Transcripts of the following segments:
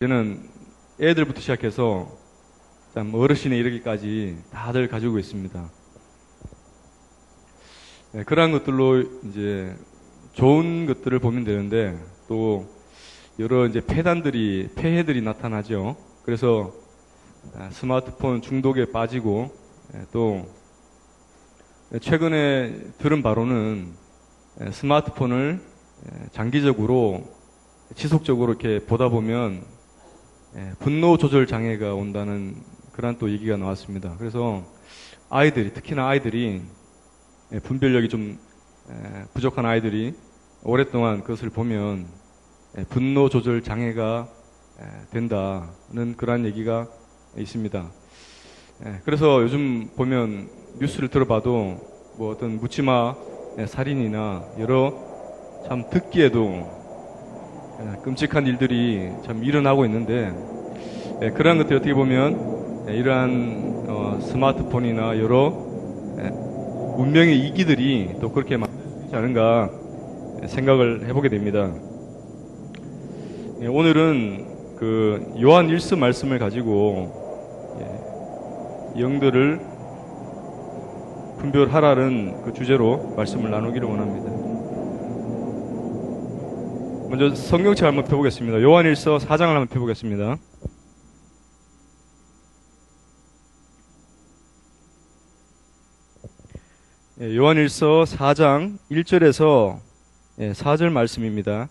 저는 애들부터 시작해서 참 어르신에 이르기까지 다들 가지고 있습니다. 네, 그러한 것들로 이제 좋은 것들을 보면 되는데 또 여러 이제 폐해들이 나타나죠. 그래서 스마트폰 중독에 빠지고 또 최근에 들은 바로는 스마트폰을 장기적으로 지속적으로 이렇게 보다 보면 분노 조절 장애가 온다는 그런 또 얘기가 나왔습니다. 그래서 특히나 아이들이 분별력이 좀 부족한 아이들이 오랫동안 그것을 보면 분노 조절 장애가 된다는 그런 얘기가 있습니다. 그래서 요즘 보면 뉴스를 들어봐도 뭐 어떤 묻지마 살인이나 여러 참 듣기에도 끔찍한 일들이 참 일어나고 있는데 그러한 것들이 어떻게 보면 이러한 스마트폰이나 여러 문명의 이기들이 또 그렇게 만들지 않은가 생각을 해보게 됩니다. 오늘은 그 요한 1서 말씀을 가지고 영들을 분별하라는 그 주제로 말씀을 나누기를 원합니다. 먼저 성경책 한번 펴보겠습니다. 요한 1서 4장을 한번 펴보겠습니다. 요한 1서 4장 1절에서 4절 말씀입니다.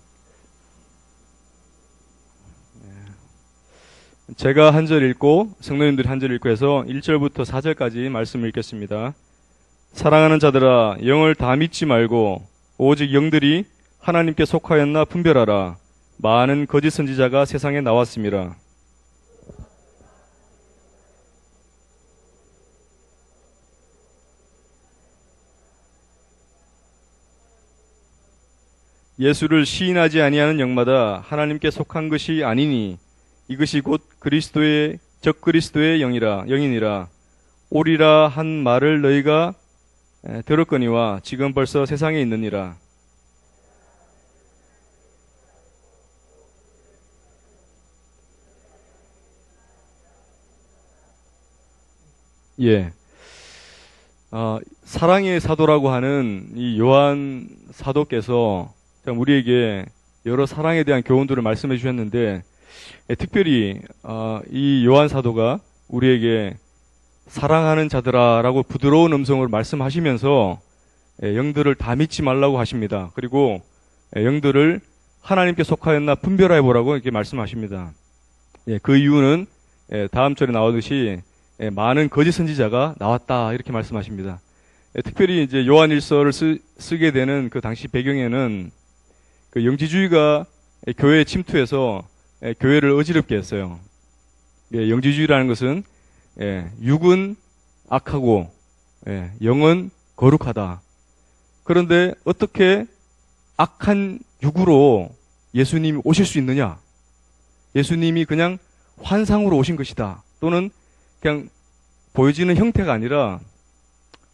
제가 한 절 읽고 성도님들이 한 절 읽고 해서 1절부터 4절까지 말씀을 읽겠습니다. 사랑하는 자들아, 영을 다 믿지 말고 오직 영들이 하나님께 속하였나 분별하라. 많은 거짓 선지자가 세상에 나왔음이라. 예수를 시인하지 아니하는 영마다 하나님께 속한 것이 아니니 이것이 곧 적그리스도의 영이니라. 오리라 한 말을 너희가 들었거니와 지금 벌써 세상에 있느니라. 사랑의 사도라고 하는 이 요한 사도께서 우리에게 여러 사랑에 대한 교훈들을 말씀해 주셨는데, 특별히 이 요한 사도가 우리에게 사랑하는 자들아라고 부드러운 음성으로 말씀하시면서 영들을 다 믿지 말라고 하십니다. 그리고 영들을 하나님께 속하였나 분별해 보라고 이렇게 말씀하십니다. 그 이유는 다음 절에 나오듯이 많은 거짓 선지자가 나왔다 이렇게 말씀하십니다. 특별히 이제 요한 1서를 쓰게 되는 그 당시 배경에는 그 영지주의가 교회에 침투해서 교회를 어지럽게 했어요. 영지주의라는 것은 육은 악하고 영은 거룩하다. 그런데 어떻게 악한 육으로 예수님이 오실 수 있느냐? 예수님이 그냥 환상으로 오신 것이다. 또는 그냥 보여지는 형태가 아니라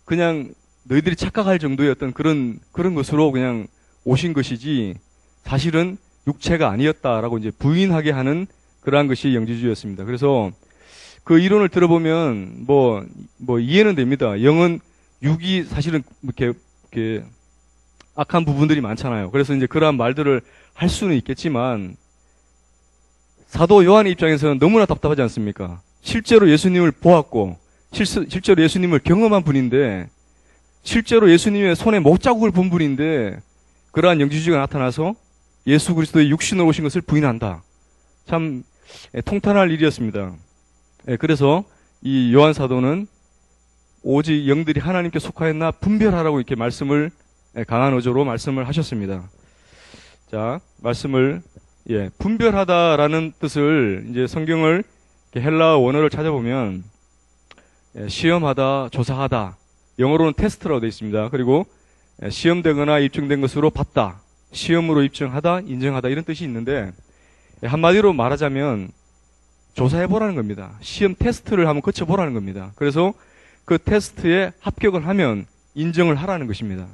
그냥 너희들이 착각할 정도의 어떤 그런 것으로 그냥 오신 것이지 사실은 육체가 아니었다라고 이제 부인하게 하는 그러한 것이 영지주의였습니다. 그래서 그 이론을 들어보면 뭐 이해는 됩니다. 영은 육이 사실은 이렇게 악한 부분들이 많잖아요. 그래서 이제 그러한 말들을 할 수는 있겠지만 사도 요한의 입장에서는 너무나 답답하지 않습니까? 실제로 예수님을 보았고 실제로 예수님을 경험한 분인데 실제로 예수님의 손에 못자국을 본 분인데 그러한 영지주의가 나타나서 예수 그리스도의 육신으로 오신 것을 부인한다. 참 통탄할 일이었습니다. 그래서 이 요한 사도는 오직 영들이 하나님께 속하였나 분별하라고 이렇게 말씀을 강한 어조로 말씀을 하셨습니다. 자, 말씀을 분별하다라는 뜻을 이제 성경을 헬라어 원어를 찾아보면 시험하다, 조사하다, 영어로는 테스트라고 되어 있습니다. 그리고 시험되거나 입증된 것으로 봤다, 시험으로 입증하다, 인정하다 이런 뜻이 있는데 한마디로 말하자면 조사해보라는 겁니다. 시험 테스트를 한번 거쳐보라는 겁니다. 그래서 그 테스트에 합격을 하면 인정을 하라는 것입니다.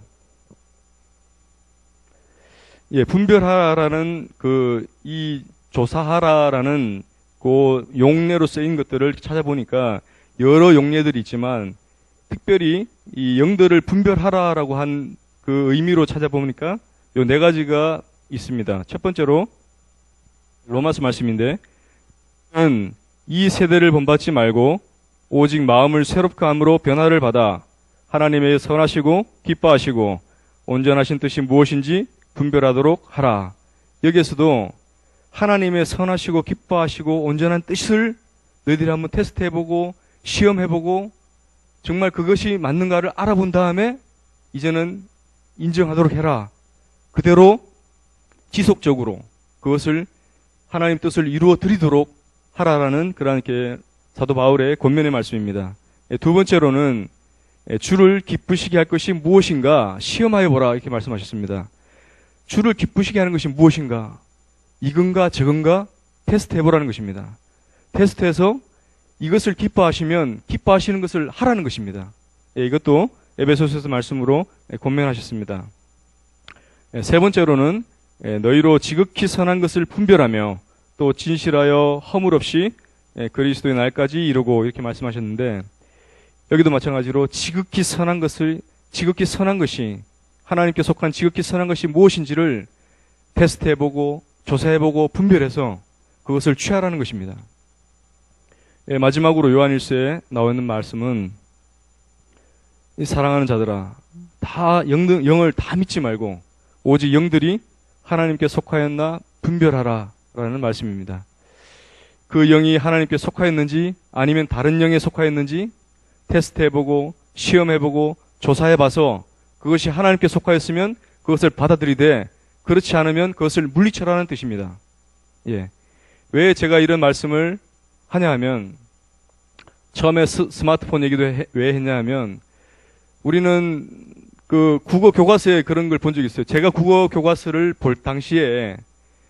분별하라는 이 조사하라라는 그 용례로 쓰인 것들을 찾아보니까 여러 용례들이 있지만 특별히 이 영들을 분별하라라고 한 그 의미로 찾아보니까 요 네 가지가 있습니다. 첫 번째로 로마서 말씀인데 이 세대를 본받지 말고 오직 마음을 새롭게 함으로 변화를 받아 하나님의 선하시고 기뻐하시고 온전하신 뜻이 무엇인지 분별하도록 하라. 여기에서도 하나님의 선하시고 기뻐하시고 온전한 뜻을 너희들이 한번 테스트해보고 시험해보고 정말 그것이 맞는가를 알아본 다음에 이제는 인정하도록 해라. 그대로 지속적으로 그것을 하나님 뜻을 이루어 드리도록 하라라는 그런 이렇게 사도 바울의 권면의 말씀입니다. 두 번째로는 주를 기쁘시게 할 것이 무엇인가 시험하여 보라 이렇게 말씀하셨습니다. 주를 기쁘시게 하는 것이 무엇인가? 이건가 저건가 테스트해 보라는 것입니다. 테스트해서 이것을 기뻐하시면 기뻐하시는 것을 하라는 것입니다. 이것도 에베소서 말씀으로 권면하셨습니다. 세 번째로는 너희로 지극히 선한 것을 분별하며 또 진실하여 허물 없이 그리스도의 날까지 이루고 이렇게 말씀하셨는데 여기도 마찬가지로 지극히 선한 것이 하나님께 속한 지극히 선한 것이 무엇인지를 테스트해보고 조사해보고 분별해서 그것을 취하라는 것입니다. 마지막으로 요한일서에 나와 있는 말씀은 사랑하는 자들아 다 영을 다 믿지 말고 오직 영들이 하나님께 속하였나 분별하라 라는 말씀입니다. 그 영이 하나님께 속하였는지 아니면 다른 영에 속하였는지 테스트해보고 시험해보고 조사해봐서 그것이 하나님께 속하였으면 그것을 받아들이되 그렇지 않으면 그것을 물리쳐라는 뜻입니다. 왜 제가 이런 말씀을 하냐 하면 처음에 스마트폰 얘기도 왜 했냐 하면 우리는 그 국어 교과서에 그런 걸 본 적이 있어요. 제가 국어 교과서를 볼 당시에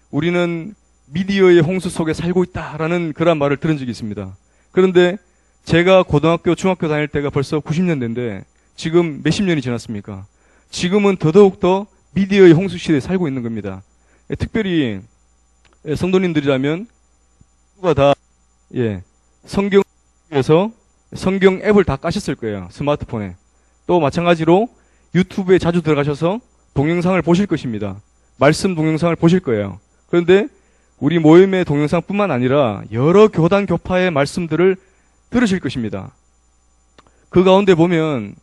우리는 미디어의 홍수 속에 살고 있다라는 그런 말을 들은 적이 있습니다. 그런데 제가 고등학교, 중학교 다닐 때가 벌써 90년대인데 지금 몇십 년이 지났습니까? 지금은 더더욱더 미디어의 홍수 시대에 살고 있는 겁니다. 특별히 성도님들이라면 누가 다 성경에서 성경 앱을 다 까셨을 거예요. 스마트폰에. 또 마찬가지로 유튜브에 자주 들어가셔서 동영상을 보실 것입니다. 말씀 동영상을 보실 거예요. 그런데 우리 모임의 동영상뿐만 아니라 여러 교단 교파의 말씀들을 들으실 것입니다. 그 가운데 보면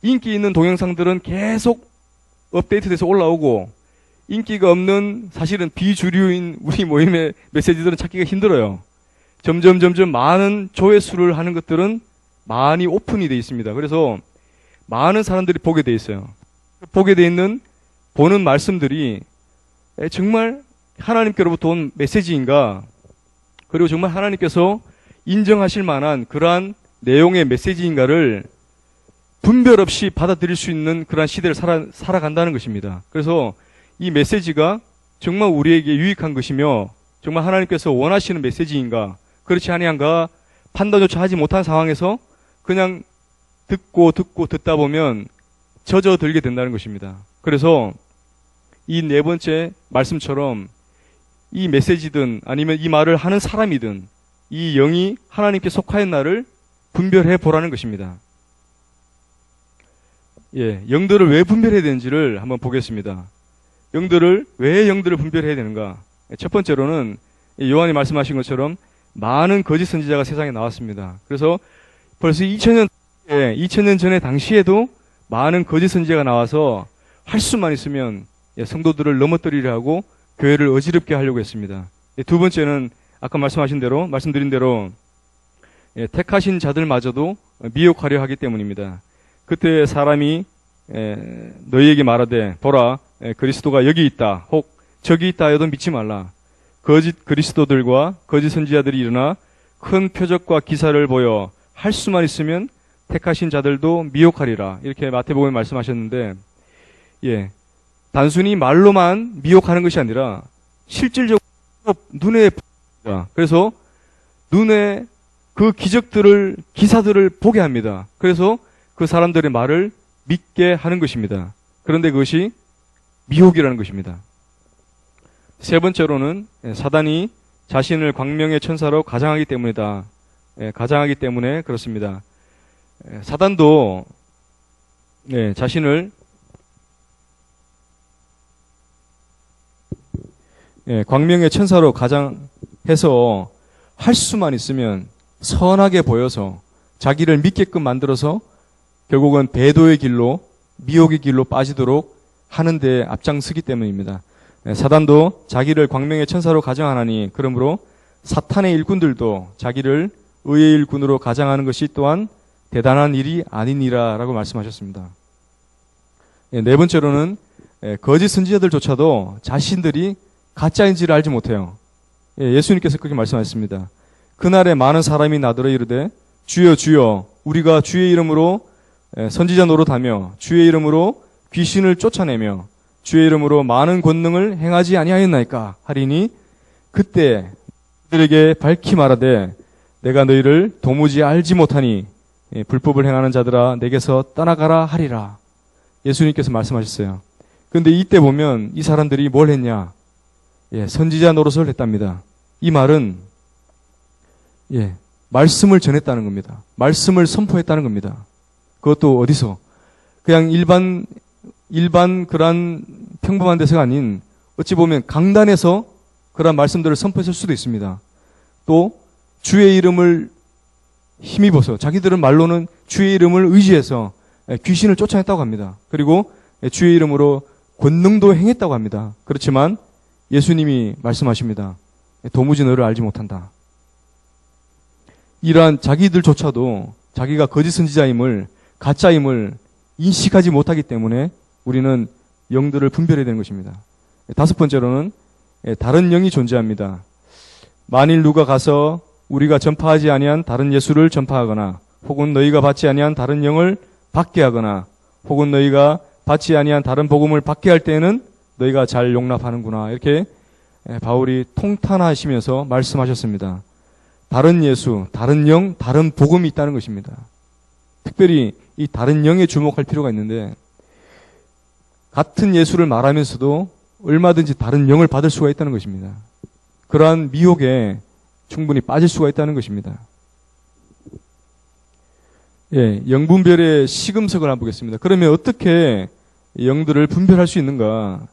인기 있는 동영상들은 계속 업데이트돼서 올라오고 인기가 없는 사실은 비주류인 우리 모임의 메시지들은 찾기가 힘들어요. 점점 많은 조회수를 하는 것들은 많이 오픈이 돼 있습니다. 그래서 많은 사람들이 보게 돼 있어요. 보게 돼 있는 보는 말씀들이 정말 하나님께로부터 온 메시지인가, 그리고 정말 하나님께서 인정하실 만한 그러한 내용의 메시지인가를 분별 없이 받아들일 수 있는 그러한 시대를 살아간다는 것입니다. 그래서 이 메시지가 정말 우리에게 유익한 것이며 정말 하나님께서 원하시는 메시지인가 그렇지 아니한가 판단조차 하지 못한 상황에서 그냥 듣다 보면 젖어들게 된다는 것입니다. 그래서 이 네 번째 말씀처럼 이 메시지든 아니면 이 말을 하는 사람이든 이 영이 하나님께 속하였나를 분별해 보라는 것입니다. 영들을 왜 분별해야 되는지를 한번 보겠습니다. 왜 영들을 분별해야 되는가? 첫 번째로는 요한이 말씀하신 것처럼 많은 거짓 선지자가 세상에 나왔습니다. 그래서 벌써 2000년 전에 당시에도 많은 거짓 선지자가 나와서 할 수만 있으면 성도들을 넘어뜨리려 하고 교회를 어지럽게 하려고 했습니다. 두 번째는 아까 말씀드린 대로 택하신 자들마저도 미혹하려 하기 때문입니다. 그때 사람이 너희에게 말하되 보라 그리스도가 여기 있다 혹 저기 있다 해도 믿지 말라. 거짓 그리스도들과 거짓 선지자들이 일어나 큰 표적과 기사를 보여 할 수만 있으면 택하신 자들도 미혹하리라. 이렇게 마태복음에 말씀하셨는데 단순히 말로만 미혹하는 것이 아니라 실질적으로 눈에 보입니다. 그래서 눈에 그 기사들을 보게 합니다. 그래서 그 사람들의 말을 믿게 하는 것입니다. 그런데 그것이 미혹이라는 것입니다. 세 번째로는 사단이 자신을 광명의 천사로 가장하기 때문이다. 가장하기 때문에 그렇습니다. 사단도 자신을 광명의 천사로 가장해서 할 수만 있으면 선하게 보여서 자기를 믿게끔 만들어서 결국은 배도의 길로 미혹의 길로 빠지도록 하는데 앞장서기 때문입니다. 사단도 자기를 광명의 천사로 가장하나니 그러므로 사탄의 일꾼들도 자기를 의의 일꾼으로 가장하는 것이 또한 대단한 일이 아니니라 라고 말씀하셨습니다. 네 번째로는 거짓 선지자들조차도 자신들이 가짜인지를 알지 못해요. 예수님께서 그렇게 말씀하셨습니다. 그날에 많은 사람이 나더러 이르되 주여 주여 우리가 주의 이름으로 선지자 노릇하며 주의 이름으로 귀신을 쫓아내며 주의 이름으로 많은 권능을 행하지 아니하였나이까 하리니 그때 그들에게 밝히 말하되 내가 너희를 도무지 알지 못하니 불법을 행하는 자들아 내게서 떠나가라 하리라. 예수님께서 말씀하셨어요. 그런데 이때 보면 이 사람들이 뭘 했냐? 선지자 노릇을 했답니다. 이 말은 말씀을 전했다는 겁니다. 말씀을 선포했다는 겁니다. 그것도 어디서? 그냥 일반 그런 평범한 데서가 아닌 어찌 보면 강단에서 그런 말씀들을 선포했을 수도 있습니다. 또 주의 이름을 힘입어서 자기들은 말로는 주의 이름을 의지해서 귀신을 쫓아냈다고 합니다. 그리고 주의 이름으로 권능도 행했다고 합니다. 그렇지만 예수님이 말씀하십니다. 도무지 너를 알지 못한다. 이러한 자기들조차도 자기가 거짓 선지자임을 가짜임을 인식하지 못하기 때문에 우리는 영들을 분별해야 되는 것입니다. 다섯 번째로는 다른 영이 존재합니다. 만일 누가 가서 우리가 전파하지 아니한 다른 예수를 전파하거나 혹은 너희가 받지 아니한 다른 영을 받게 하거나 혹은 너희가 받지 아니한 다른 복음을 받게 할 때에는 너희가 잘 용납하는구나. 이렇게 바울이 통탄하시면서 말씀하셨습니다. 다른 예수, 다른 영, 다른 복음이 있다는 것입니다. 특별히 이 다른 영에 주목할 필요가 있는데 같은 예수를 말하면서도 얼마든지 다른 영을 받을 수가 있다는 것입니다. 그러한 미혹에 충분히 빠질 수가 있다는 것입니다. 영분별의 시금석을 한번 보겠습니다. 그러면 어떻게 영들을 분별할 수 있는가?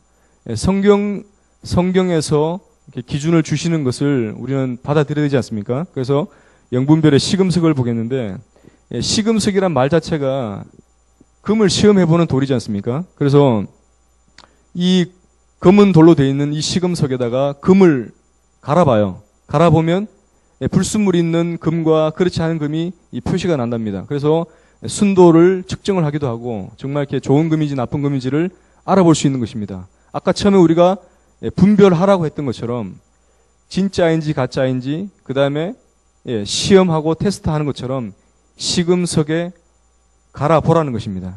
성경에서 기준을 주시는 것을 우리는 받아들여야 되지 않습니까? 그래서 영분별의 시금석을 보겠는데 시금석이란 말 자체가 금을 시험해보는 돌이지 않습니까? 그래서 이 검은 돌로 되어 있는 이 시금석에다가 금을 갈아봐요. 갈아보면 불순물이 있는 금과 그렇지 않은 금이 이 표시가 난답니다. 그래서 순도를 측정을 하기도 하고 정말 이렇게 좋은 금인지 나쁜 금인지를 알아볼 수 있는 것입니다. 아까 처음에 우리가 분별하라고 했던 것처럼 진짜인지 가짜인지 그 다음에 시험하고 테스트하는 것처럼 시금석에 갈아보라는 것입니다.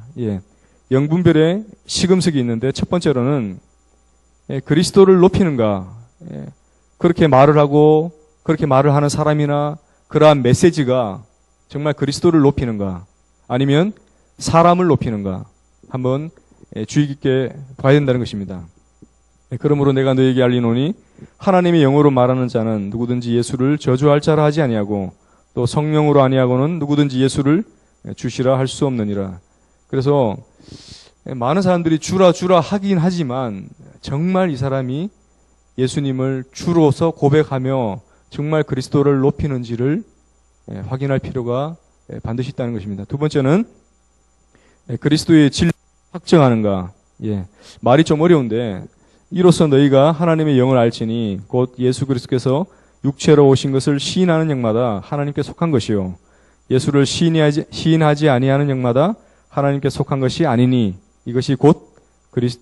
영분별의 시금석이 있는데 첫 번째로는 그리스도를 높이는가 그렇게 말을 하고 그렇게 말을 하는 사람이나 그러한 메시지가 정말 그리스도를 높이는가 아니면 사람을 높이는가 한번 주의 깊게 봐야 된다는 것입니다. 그러므로 내가 너에게 알리노니 하나님의 영으로 말하는 자는 누구든지 예수를 저주할 자라 하지 아니하고 또 성령으로 아니하고는 누구든지 예수를 주시라 할 수 없느니라. 그래서 많은 사람들이 주라 하긴 하지만 정말 이 사람이 예수님을 주로서 고백하며 정말 그리스도를 높이는지를 확인할 필요가 반드시 있다는 것입니다. 두 번째는 그리스도의 진리를 확정하는가. 말이 좀 어려운데 이로써 너희가 하나님의 영을 알지니 곧 예수 그리스도께서 육체로 오신 것을 시인하는 영마다 하나님께 속한 것이요 예수를 시인하지 아니하는 영마다 하나님께 속한 것이 아니니 이것이 곧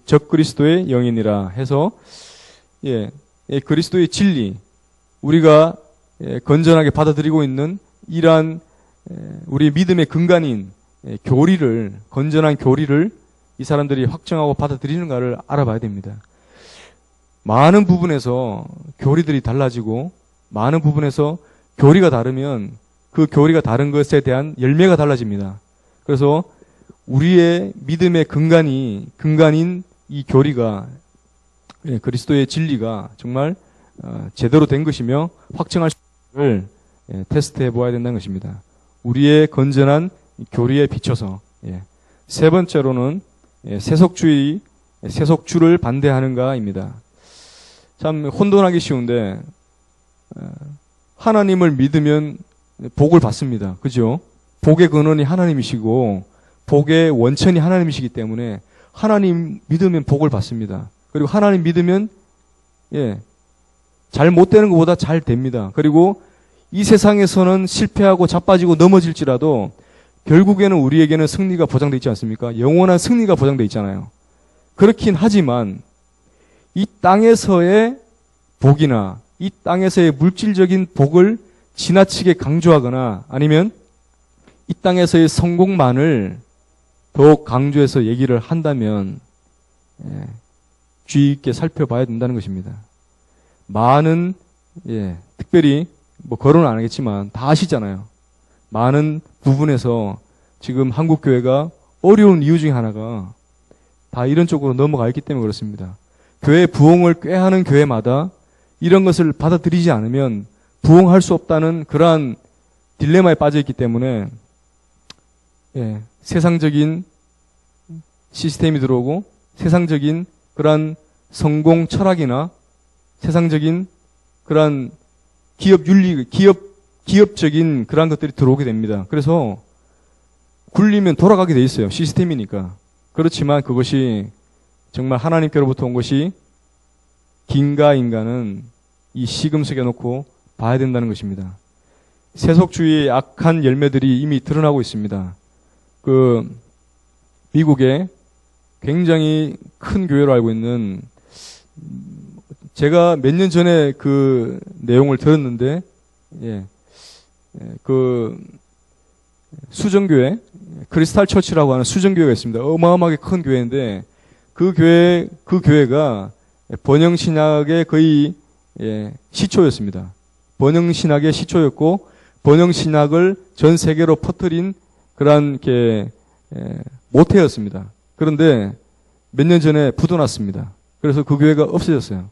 적그리스도의 영이니라 해서 그리스도의 진리 우리가 건전하게 받아들이고 있는 이러한 우리 믿음의 근간인 교리를 건전한 교리를 이 사람들이 확정하고 받아들이는가를 알아봐야 됩니다. 많은 부분에서 교리들이 달라지고 많은 부분에서 교리가 다르면 그 교리가 다른 것에 대한 열매가 달라집니다. 그래서 우리의 믿음의 근간인 이 교리가 그리스도의 진리가 정말 제대로 된 것이며 확증할 수 있는 것을 테스트해 보아야 된다는 것입니다. 우리의 건전한 교리에 비춰서. 세 번째로는 세속주를 반대하는가입니다. 참 혼돈하기 쉬운데 하나님을 믿으면 복을 받습니다. 그죠? 복의 근원이 하나님이시고 복의 원천이 하나님이시기 때문에 하나님 믿으면 복을 받습니다. 그리고 하나님 믿으면 잘 못되는 것보다 잘 됩니다. 그리고 이 세상에서는 실패하고 자빠지고 넘어질지라도 결국에는 우리에게는 승리가 보장되어 있지 않습니까? 영원한 승리가 보장되어 있잖아요. 그렇긴 하지만 이 땅에서의 복이나 이 땅에서의 물질적인 복을 지나치게 강조하거나 아니면 이 땅에서의 성공만을 더욱 강조해서 얘기를 한다면 주의 있게 살펴봐야 된다는 것입니다. 많은 특별히 뭐 거론은 안 하겠지만 다 아시잖아요. 많은 부분에서 지금 한국 교회가 어려운 이유 중에 하나가 다 이런 쪽으로 넘어가 있기 때문에 그렇습니다. 교회 부흥을 꾀하는 교회마다 이런 것을 받아들이지 않으면 부흥할 수 없다는 그러한 딜레마에 빠져 있기 때문에 세상적인 시스템이 들어오고 세상적인 그러한 성공 철학이나 세상적인 그러한 기업 윤리, 기업적인 그러한 것들이 들어오게 됩니다. 그래서 굴리면 돌아가게 돼 있어요. 시스템이니까. 그렇지만 그것이 정말 하나님께로부터 온 것이 긴가인가는 이 시금석에 놓고 봐야 된다는 것입니다. 세속주의의 악한 열매들이 이미 드러나고 있습니다. 미국에 굉장히 큰 교회로 알고 있는, 제가 몇 년 전에 그 내용을 들었는데, 수정교회, 크리스탈 처치라고 하는 수정교회가 있습니다. 어마어마하게 큰 교회인데, 그 교회가 번영신학의 거의, 시초였습니다. 번영신학의 시초였고, 번영신학을 전 세계로 퍼뜨린 그러한 모태였습니다. 그런데 몇 년 전에 부도났습니다. 그래서 그 교회가 없어졌어요.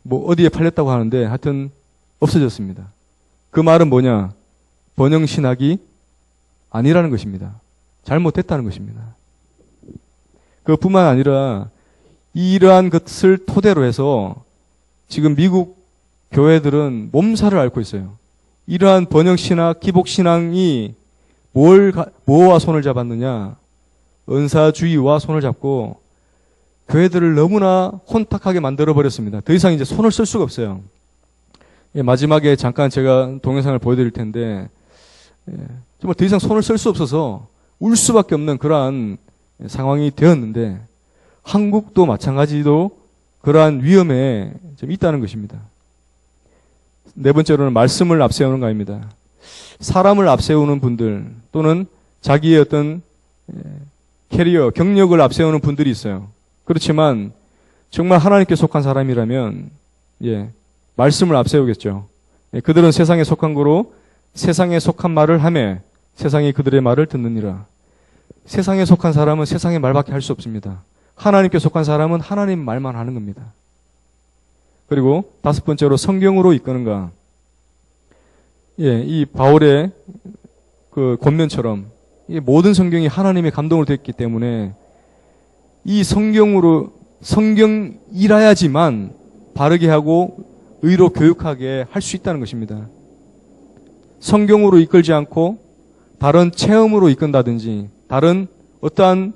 뭐 어디에 팔렸다고 하는데 하여튼 없어졌습니다. 그 말은 뭐냐? 번영신학이 아니라는 것입니다. 잘못됐다는 것입니다. 그뿐만 아니라 이러한 것을 토대로 해서 지금 미국 교회들은 몸살을 앓고 있어요. 이러한 번영신학, 기복신앙이 뭐와 손을 잡았느냐? 은사주의와 손을 잡고 교회들을 너무나 혼탁하게 만들어버렸습니다. 더 이상 이제 손을 쓸 수가 없어요. 마지막에 잠깐 제가 동영상을 보여드릴 텐데, 정말 더 이상 손을 쓸 수 없어서 울 수밖에 없는 그러한 상황이 되었는데, 한국도 마찬가지로 그러한 위험에 좀 있다는 것입니다. 네 번째로는 말씀을 앞세우는 것입니다. 사람을 앞세우는 분들 또는 자기의 어떤 캐리어, 경력을 앞세우는 분들이 있어요. 그렇지만 정말 하나님께 속한 사람이라면 말씀을 앞세우겠죠. 그들은 세상에 속한 거로 세상에 속한 말을 하며 세상이 그들의 말을 듣느니라. 세상에 속한 사람은 세상의 말밖에 할 수 없습니다. 하나님께 속한 사람은 하나님 말만 하는 겁니다. 그리고 다섯 번째로 성경으로 이끄는가. 이 바울의 그 권면처럼 이 모든 성경이 하나님의 감동으로 됐기 때문에 이 성경이라야지만 바르게 하고 의로 교육하게 할 수 있다는 것입니다. 성경으로 이끌지 않고 다른 체험으로 이끈다든지 어떠한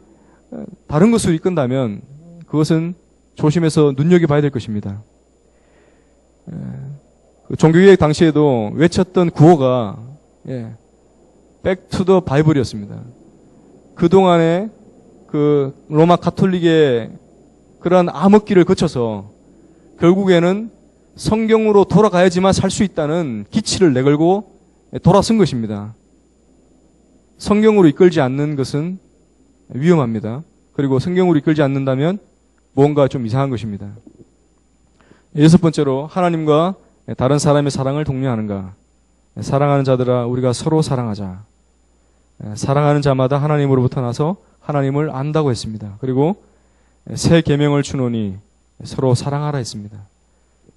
다른 것으로 이끈다면 그것은 조심해서 눈여겨봐야 될 것입니다. 종교개혁 당시에도 외쳤던 구호가 Back to the Bible이었습니다. 그동안에 그 로마 가톨릭의 그러한 암흑기를 거쳐서 결국에는 성경으로 돌아가야지만 살 수 있다는 기치를 내걸고 돌아선 것입니다. 성경으로 이끌지 않는 것은 위험합니다. 그리고 성경으로 이끌지 않는다면 뭔가 좀 이상한 것입니다. 여섯 번째로 하나님과 다른 사람의 사랑을 독려하는가. 사랑하는 자들아 우리가 서로 사랑하자. 사랑하는 자마다 하나님으로부터 나서 하나님을 안다고 했습니다. 그리고 새 계명을 주노니 서로 사랑하라 했습니다.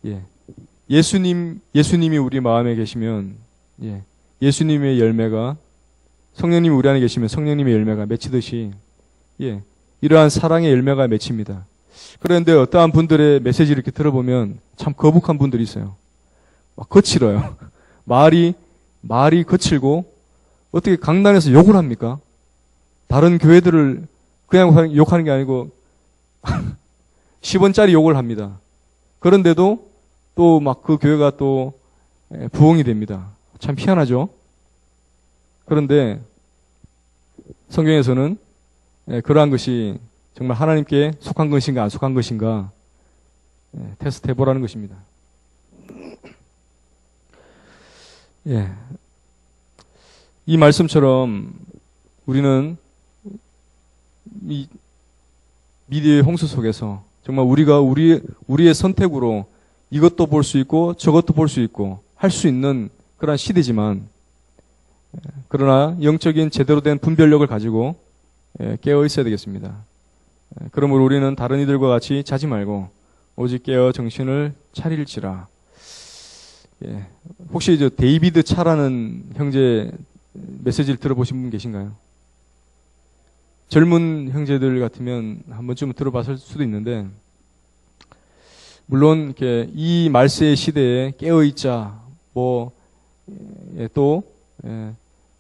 예. 예수님이 우리 마음에 계시면, 예. 예수님의 열매가, 성령님이 우리 안에 계시면 성령님의 열매가 맺히듯이, 예. 이러한 사랑의 열매가 맺힙니다. 그런데 어떠한 분들의 메시지를 이렇게 들어보면 참 거북한 분들이 있어요. 막 거칠어요. 말이 거칠고, 어떻게 강단에서 욕을 합니까? 다른 교회들을 그냥 욕하는 게 아니고 10원짜리 욕을 합니다. 그런데도 또 막 그 교회가 또 부흥이 됩니다. 참 희한하죠? 그런데 성경에서는 그러한 것이 정말 하나님께 속한 것인가 안 속한 것인가 테스트 해보라는 것입니다. 예. 이 말씀처럼 우리는 이 미디어의 홍수 속에서 정말 우리가 우리의 선택으로 이것도 볼 수 있고 저것도 볼 수 있고 할 수 있는 그런 시대지만, 그러나 영적인 제대로 된 분별력을 가지고 깨어 있어야 되겠습니다. 그러므로 우리는 다른 이들과 같이 자지 말고 오직 깨어 정신을 차릴지라. 예. 혹시 저 데이비드 차라는 형제 메시지를 들어보신 분 계신가요? 젊은 형제들 같으면 한 번쯤 들어봤을 수도 있는데, 물론 이렇게 이 말세의 시대에 깨어 있자,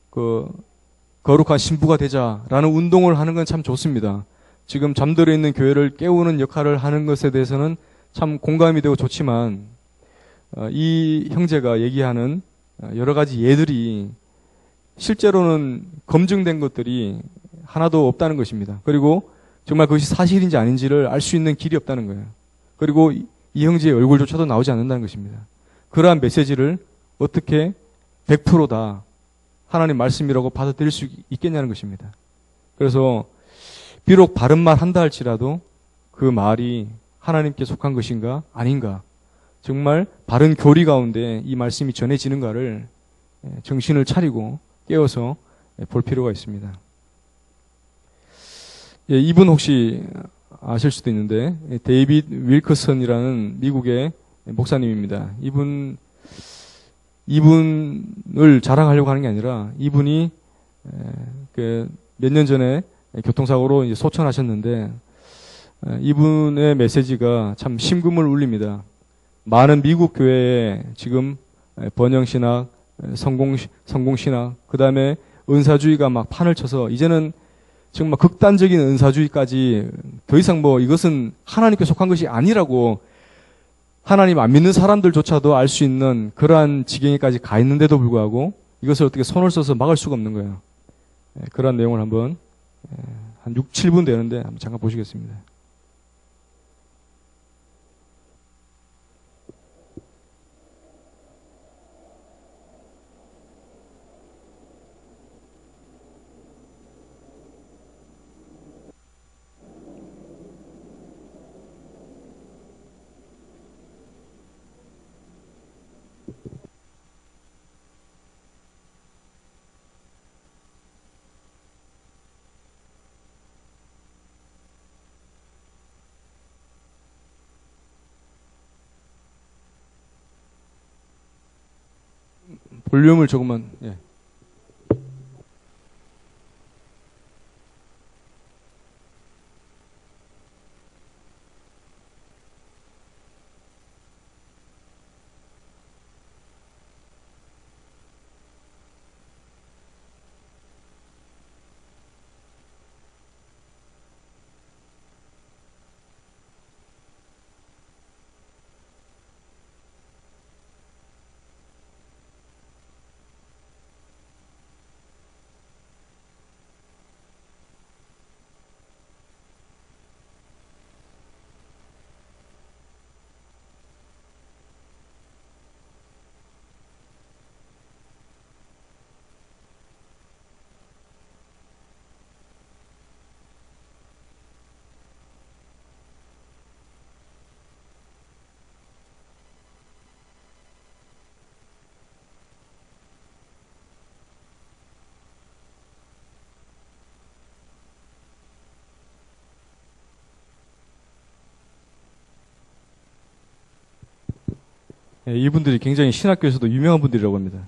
그 거룩한 신부가 되자라는 운동을 하는 건 참 좋습니다. 지금 잠들어 있는 교회를 깨우는 역할을 하는 것에 대해서는 참 공감이 되고 좋지만, 이 형제가 얘기하는 여러 가지 예들이 실제로는 검증된 것들이 하나도 없다는 것입니다. 그리고 정말 그것이 사실인지 아닌지를 알 수 있는 길이 없다는 거예요. 그리고 이 형제의 얼굴조차도 나오지 않는다는 것입니다. 그러한 메시지를 어떻게 100%다 하나님 말씀이라고 받아들일 수 있겠냐는 것입니다. 그래서 비록 바른 말 한다 할지라도 그 말이 하나님께 속한 것인가 아닌가, 정말 바른 교리 가운데 이 말씀이 전해지는가를 정신을 차리고 깨어서 볼 필요가 있습니다. 예, 이분 혹시 아실 수도 있는데 데이빗 윌커슨이라는 미국의 목사님입니다. 이분을 자랑하려고 하는 게 아니라 이분이 몇 년 전에 교통사고로 이제 소천하셨는데, 이분의 메시지가 참 심금을 울립니다. 많은 미국 교회에 지금 번영신학, 성공신학, 그 다음에 은사주의가 막 판을 쳐서 이제는 정말 극단적인 은사주의까지 더 이상 이것은 하나님께 속한 것이 아니라고 하나님 안 믿는 사람들조차도 알 수 있는 그러한 지경에까지 가 있는데도 불구하고 이것을 어떻게 손을 써서 막을 수가 없는 거예요. 그러한 내용을 한번 한 6, 7분 되는데 한번 잠깐 보시겠습니다. 볼륨을 조금만, 예. 이분들이 굉장히 신학교에서도 유명한 분들이라고 합니다.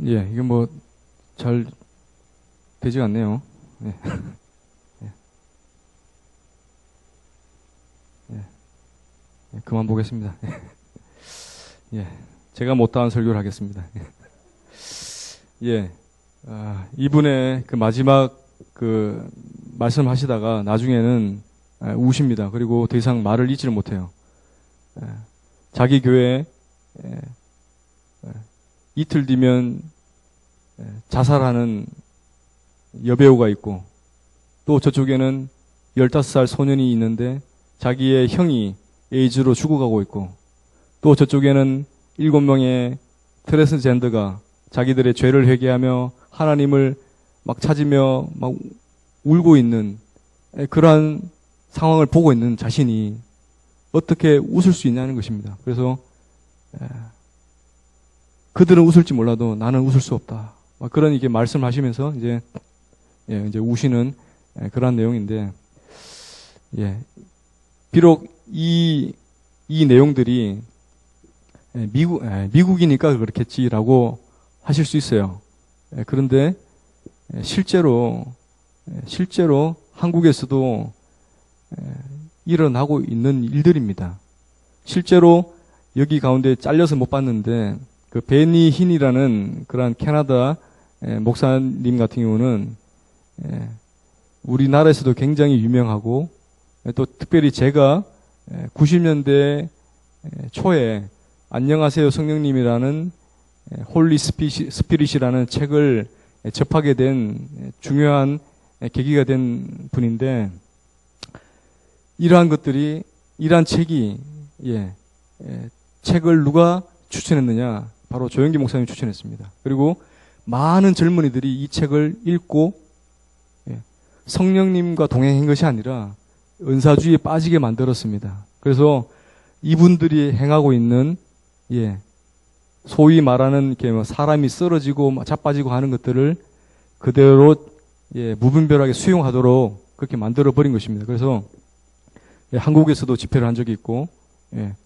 예, 이게 뭐, 잘 되지 않네요. 예. 예. 예. 예, 그만 보겠습니다. 예. 제가 못다한 설교를 하겠습니다. 예. 이분의 그 마지막 그 말씀하시다가 나중에는 우십니다. 그리고 더 이상 말을 잇지를 못해요. 자기 교회 이틀 뒤면 자살하는 여배우가 있고, 또 저쪽에는 15살 소년이 있는데 자기의 형이 에이즈로 죽어가고 있고, 또 저쪽에는 7명의 트랜스젠더가 자기들의 죄를 회개하며 하나님을 막 찾으며 막 울고 있는 그러한 상황을 보고 있는 자신이 어떻게 웃을 수 있냐는 것입니다. 그래서 그들은 웃을지 몰라도 나는 웃을 수 없다. 막 그런 이게 말씀하시면서 이제 우시는 그러한 내용인데, 비록 이 내용들이 미국이니까 그렇겠지라고 하실 수 있어요. 그런데 실제로 한국에서도 일어나고 있는 일들입니다. 실제로 여기 가운데 잘려서 못 봤는데 그 베니 힌이라는 그러한 캐나다 목사님 같은 경우는 우리나라에서도 굉장히 유명하고, 또 특별히 제가 90년대 초에 안녕하세요 성령님이라는 홀리 스피릿이라는 책을 접하게 된 중요한 계기가 된 분인데, 이러한 책이 책을 누가 추천했느냐? 바로 조영기 목사님이 추천했습니다. 그리고 많은 젊은이들이 이 책을 읽고 성령님과 동행한 것이 아니라 은사주의에 빠지게 만들었습니다. 그래서 이분들이 행하고 있는 소위 말하는 사람이 쓰러지고 자빠지고 하는 것들을 그대로 무분별하게 수용하도록 그렇게 만들어 버린 것입니다. 그래서 한국에서도 집회를 한 적이 있고,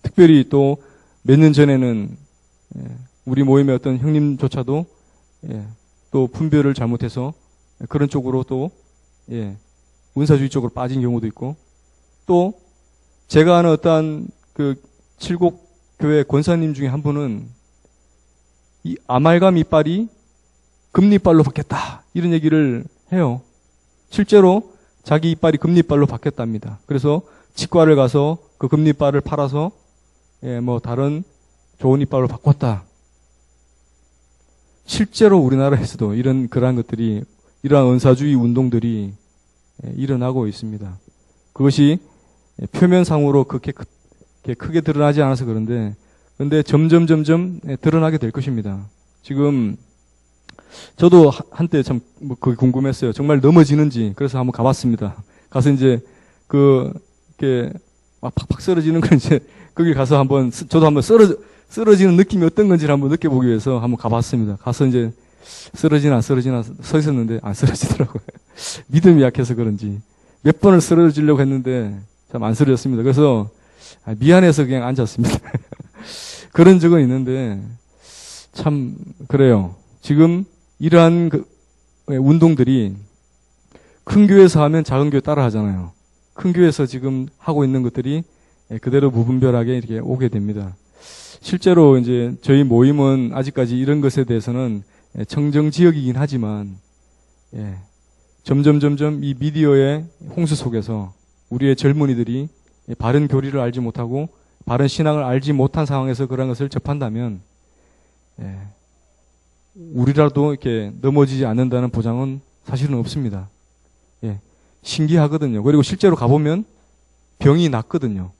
특별히 또 몇 년 전에는 우리 모임의 어떤 형님조차도 또 분별을 잘못해서 그런 쪽으로 또 은사주의 쪽으로 빠진 경우도 있고, 또 제가 아는 어떠한 그 칠곡 교회 권사님 중에 한 분은 이 아말감 이빨이 금리빨로 바뀌었다 이런 얘기를 해요. 실제로 자기 이빨이 금리빨로 바뀌었답니다. 그래서 치과를 가서 그 금리빨을 팔아서 다른 좋은 이빨로 바꿨다. 실제로 우리나라에서도 그러한 것들이, 이러한 은사주의 운동들이 일어나고 있습니다. 그것이 표면상으로 그렇게 크게 드러나지 않아서 그런데 점점 드러나게 될 것입니다. 지금 저도 한때 참 그게 궁금했어요. 정말 넘어지는지. 그래서 한번 가봤습니다. 가서 이제 이렇게 막 팍팍 쓰러지는 걸 이제 거기 가서 저도 한번 쓰러지는 느낌이 어떤 건지를 한번 느껴보기 위해서 한번 가봤습니다. 가서 이제 안 쓰러지나 서 있었는데 안 쓰러지더라고요. 믿음이 약해서 그런지 몇 번을 쓰러지려고 했는데 참 안 쓰러졌습니다. 그래서 미안해서 그냥 앉았습니다. 그런 적은 있는데 참 그래요. 지금 이러한 운동들이 큰 교회에서 하면 작은 교회 따라 하잖아요. 큰 교회에서 지금 하고 있는 것들이 그대로 무분별하게 이렇게 오게 됩니다. 실제로 이제 저희 모임은 아직까지 이런 것에 대해서는 청정 지역이긴 하지만 점점 이 미디어의 홍수 속에서 우리의 젊은이들이 바른 교리를 알지 못하고 바른 신앙을 알지 못한 상황에서 그런 것을 접한다면 우리라도 이렇게 넘어지지 않는다는 보장은 사실은 없습니다. 신기하거든요. 그리고 실제로 가보면 병이 낫거든요.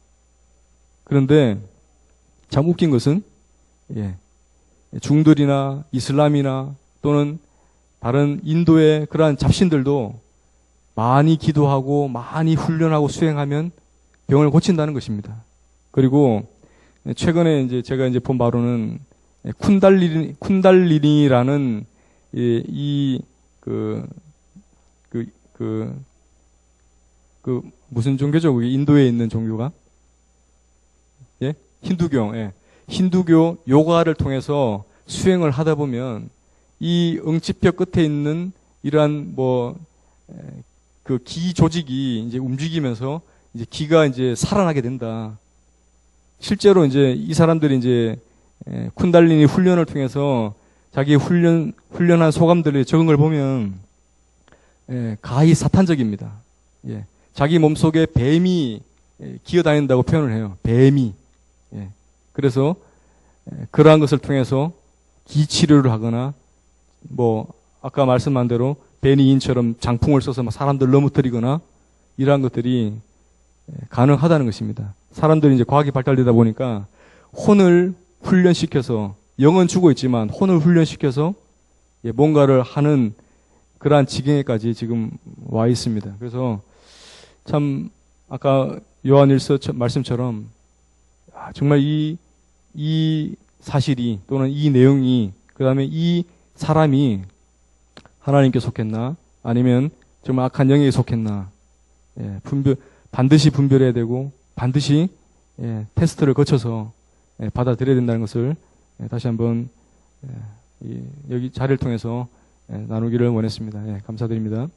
그런데 참 웃긴 것은 중들이나 이슬람이나 또는 다른 인도의 그러한 잡신들도 많이 기도하고 많이 훈련하고 수행하면 병을 고친다는 것입니다. 그리고 최근에 이제 제가 이제 본 바로는 쿤달리니라는 무슨 종교죠? 그게 인도에 있는 종교가? 힌두교. 힌두교 요가를 통해서 수행을 하다 보면 이 응치뼈 끝에 있는 이러한 기 조직이 이제 움직이면서 이제 기가 이제 살아나게 된다. 실제로 이제 이 사람들이 이제 쿤달리니 훈련을 통해서 자기 훈련한 소감들의 적응을 보면 가히 사탄적입니다. 자기 몸속에 뱀이 기어다닌다고 표현을 해요. 뱀이. 그래서 그러한 것을 통해서 기치료를 하거나 아까 말씀한 대로 베니인처럼 장풍을 써서 막 사람들 넘어뜨리거나 이러한 것들이 가능하다는 것입니다. 사람들이 이제 과학이 발달되다 보니까 혼을 훈련시켜서 영은 죽어 있지만 혼을 훈련시켜서 뭔가를 하는 그러한 지경에까지 지금 와 있습니다. 그래서 참 아까 요한일서 말씀처럼 정말 이 사실이 또는 이 내용이 그다음에 이 사람이 하나님께 속했나 아니면 정말 악한 영에게 속했나 반드시 분별해야 되고 반드시 테스트를 거쳐서 받아들여야 된다는 것을 다시 한번 여기 자리를 통해서 나누기를 원했습니다. 감사드립니다.